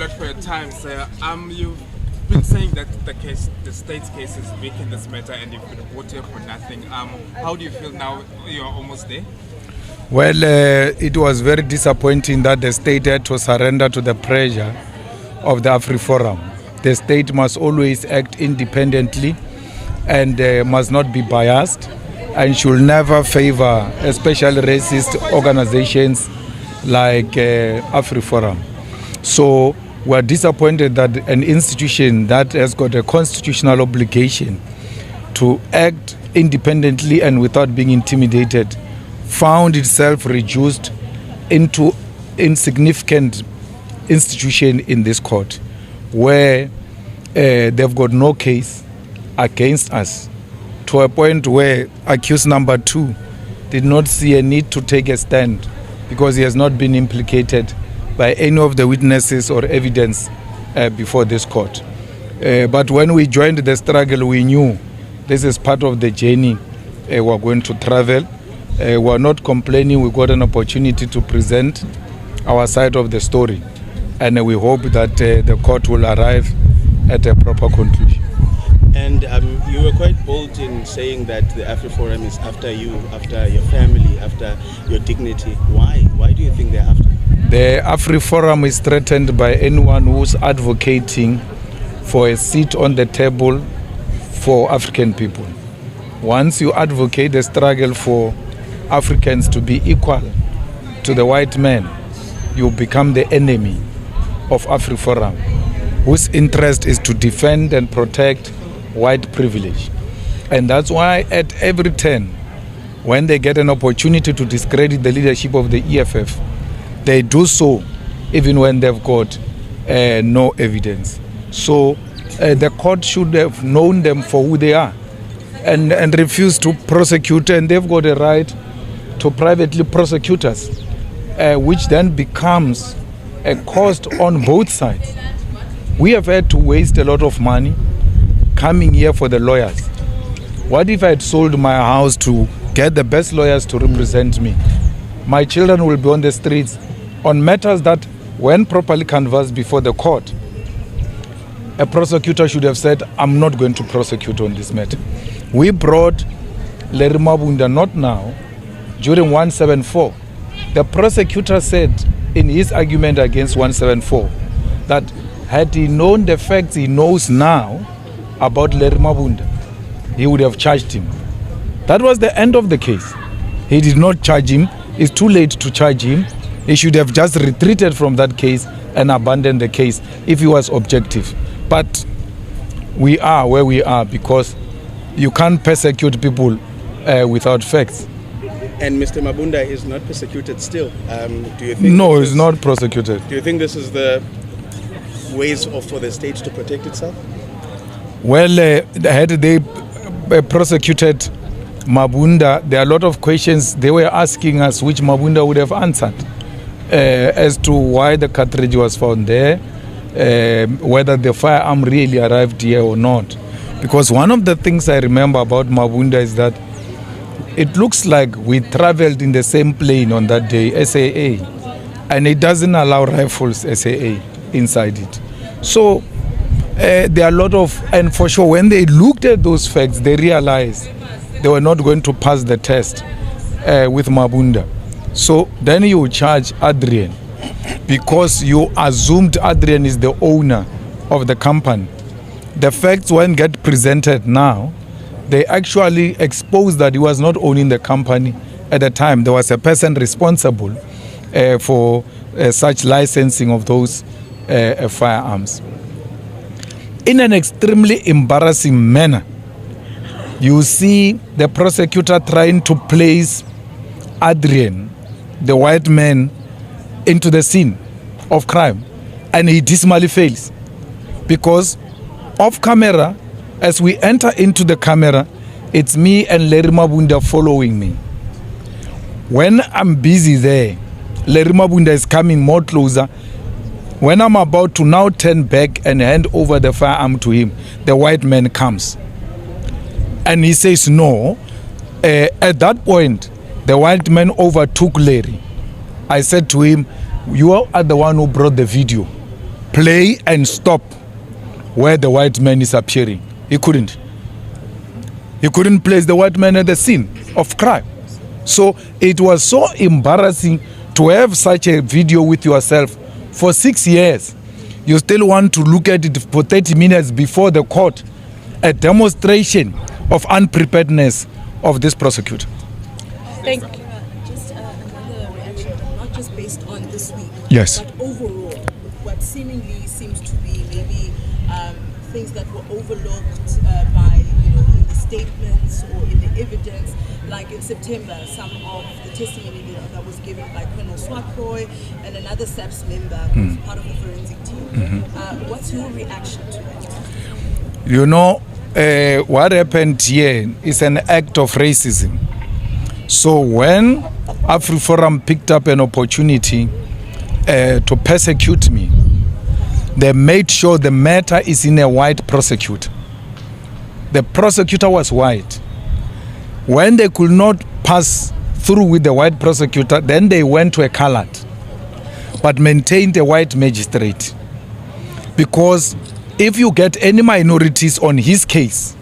For your time, sir. You've been saying that the state's case is weak in this matter, and you've been brought here for nothing. How do you feel now? You're almost there. Well, it was very disappointing that the state had to surrender to the pressure of the AfriForum. The state must always act independently and must not be biased, and should never favor especially racist organizations like AfriForum. So we're disappointed that an institution that has got a constitutional obligation to act independently and without being intimidated found itself reduced into insignificant institution in this court, where they've got no case against us, to a point where accused number 2 did not see a need to take a stand because he has not been implicated by any of the witnesses or evidence before this court. But when we joined the struggle, we knew this is part of the journey we're going to travel. We're not complaining. We got an opportunity to present our side of the story, and we hope that the court will arrive at a proper conclusion. And you were quite bold in saying that the AfriForum is after you, after your family, after your dignity. Why? Why do you think they're after you? The AfriForum is threatened by anyone who's advocating for a seat on the table for African people. Once you advocate the struggle for Africans to be equal to the white man, you become the enemy of AfriForum, whose interest is to defend and protect white privilege. And that's why at every turn, when they get an opportunity to discredit the leadership of the EFF, they do so even when they've got no evidence. So the court should have known them for who they are and refused to prosecute, and they've got a right to privately prosecute us, which then becomes a cost on both sides. We have had to waste a lot of money coming here for the lawyers. What if I had sold my house to get the best lawyers to represent me? My children will be on the streets on matters that, when properly canvassed before the court, a prosecutor should have said, I'm not going to prosecute on this matter. We brought Larry Mabunda, not now, during 174. The prosecutor said in his argument against 174 that had he known the facts he knows now about Larry Mabunda, he would have charged him. That was the end of the case. He did not charge him. It's too late to charge him. He should have just retreated from that case and abandoned the case if he was objective. But we are where we are because you can't persecute people without facts. And Mr. Mabunda is not persecuted still. Do you think? No, he's not prosecuted. Do you think this is the ways for the state to protect itself? Well, had they prosecuted Mabunda, there are a lot of questions they were asking us which Mabunda would have answered as to why the cartridge was found there, whether the firearm really arrived here or not. Because one of the things I remember about Mabunda is that it looks like we traveled in the same plane on that day, SAA, and it doesn't allow rifles SAA inside it. So there are a lot of, and for sure when they looked at those facts, they realized they were not going to pass the test with Mabunda. So then you charge Adrian because you assumed Adrian is the owner of the company. The facts, when get presented now, they actually expose that he was not owning the company at the time. There was a person responsible for such licensing of those firearms. In an extremely embarrassing manner, you see the prosecutor trying to place Adrian, the white man, into the scene of crime, and he dismally fails because off camera, as we enter into the camera, it's me and Larry Mabunda following me. When I'm busy there, Larry Mabunda is coming more closer. When I'm about to now turn back and hand over the firearm to him, the white man comes. And he says no. At that point, the white man overtook Larry. I said to him, you are the one who brought the video. play and stop where the white man is appearing. He couldn't. He couldn't place the white man at the scene of crime. So it was so embarrassing to have such a video with yourself for 6 years. You still want to look at it for 30 minutes before the court, a demonstration of unpreparedness of this prosecutor. Thank you. Just another reaction, not just based on this week, Yes. but overall, what seemingly seems to be maybe things that were overlooked by, in the statements or in the evidence. Like in September, some of the testimony that was given by Colonel Swartboy and another SAPS member who's part of the forensic team. What's your reaction to it? What happened here is an act of racism. So when AfriForum picked up an opportunity to persecute me, they made sure the matter is in a white prosecutor. The prosecutor was white. When they could not pass through with the white prosecutor, then they went to a colored, but maintained a white magistrate. Because if you get any minorities on his case,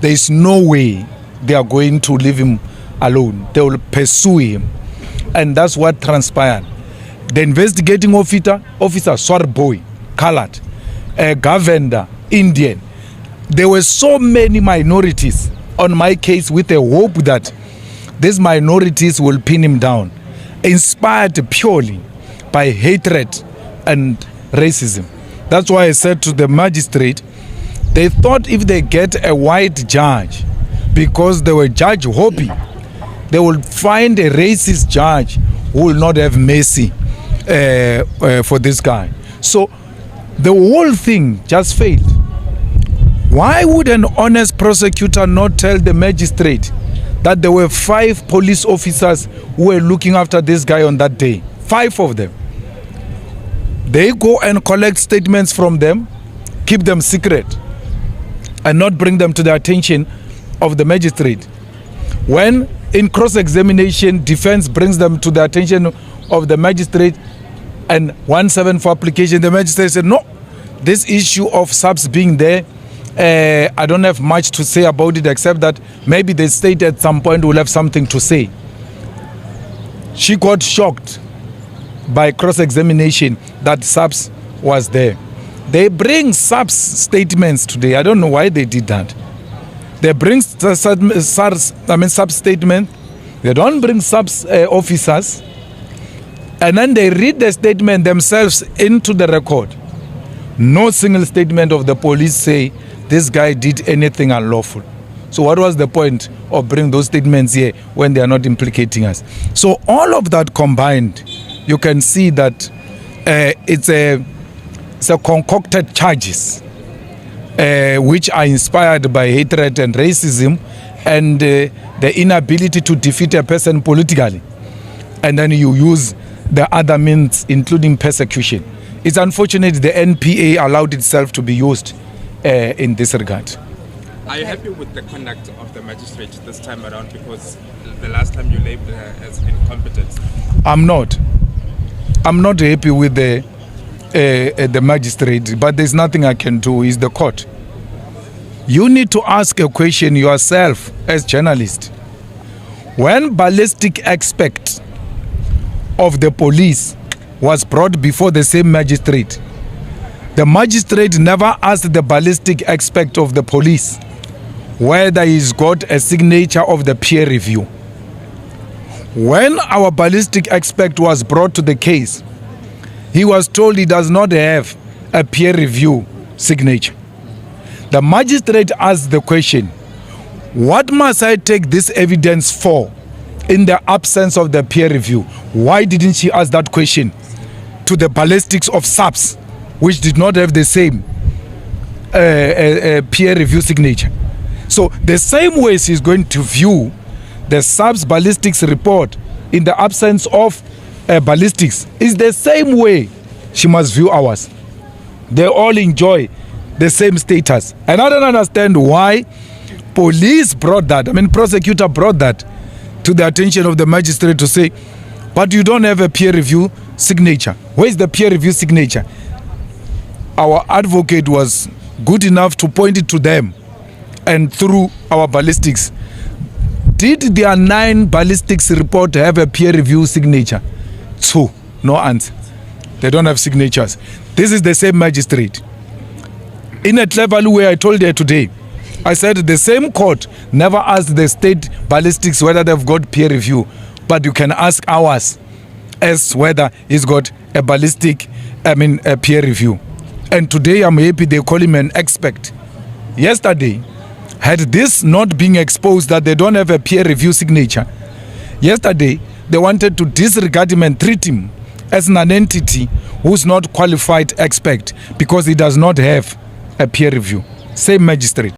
there is no way they are going to leave him alone. They will pursue him. And that's what transpired. The investigating officer Swartboy, colored, Governor, Indian. There were so many minorities on my case with a hope that these minorities will pin him down, inspired purely by hatred and racism. That's why I said to the magistrate, they thought if they get a white judge, because they were judge hopping, they will find a racist judge who will not have mercy for this guy. So the whole thing just failed. Why would an honest prosecutor not tell the magistrate that there were 5 police officers who were looking after this guy on that day? 5 of them. They go and collect statements from them, keep them secret, and not bring them to the attention of the magistrate. When in cross-examination, defense brings them to the attention of the magistrate and 174 application, the magistrate said, no, this issue of SAPS being there, I don't have much to say about it except that maybe the state at some point will have something to say. She got shocked by cross-examination that SAPS was there. They bring SAPS statements today. I don't know why they did that. They bring SAPS statement. They don't bring SAPS officers. And then they read the statement themselves into the record. No single statement of the police say this guy did anything unlawful. So what was the point of bringing those statements here when they are not implicating us? So all of that combined, you can see that it's a concocted charges which are inspired by hatred and racism and the inability to defeat a person politically. And then you use the other means, including persecution. It's unfortunate the NPA allowed itself to be used in this regard. Are you happy with the conduct of the magistrate this time around? Because the last time you labeled her as incompetent. I'm not happy with the magistrate, but there's nothing I can do. It's the court. You need to ask a question yourself as journalist. When ballistic expert of the police was brought before the same magistrate, the magistrate never asked the ballistic expert of the police whether he's got a signature of the peer review. When our ballistic expert was brought to the case, he was told he does not have a peer review signature. The magistrate asked the question, what must I take this evidence for in the absence of the peer review? Why didn't she ask that question to the ballistics of SAPS, which did not have the same peer review signature? So the same way she's going to view the SAPS ballistics report in the absence of ballistics is the same way she must view ours. They all enjoy the same status. And I don't understand why police brought that, prosecutor brought that to the attention of the magistrate to say, but you don't have a peer review signature. Where is the peer review signature? our advocate was good enough to point it to them, and through our ballistics. Did their 9 ballistics report have a peer review signature? 2, no answer. They don't have signatures. This is the same magistrate. In a clever way, I told her today, I said the same court never asked the state ballistics whether they've got peer review, but you can ask ours as whether he's got a a peer review. And today I'm happy they call him an expert. Yesterday, had this not been exposed that they don't have a peer review signature, yesterday they wanted to disregard him and treat him as an entity who's not qualified expert because he does not have a peer review. Same magistrate.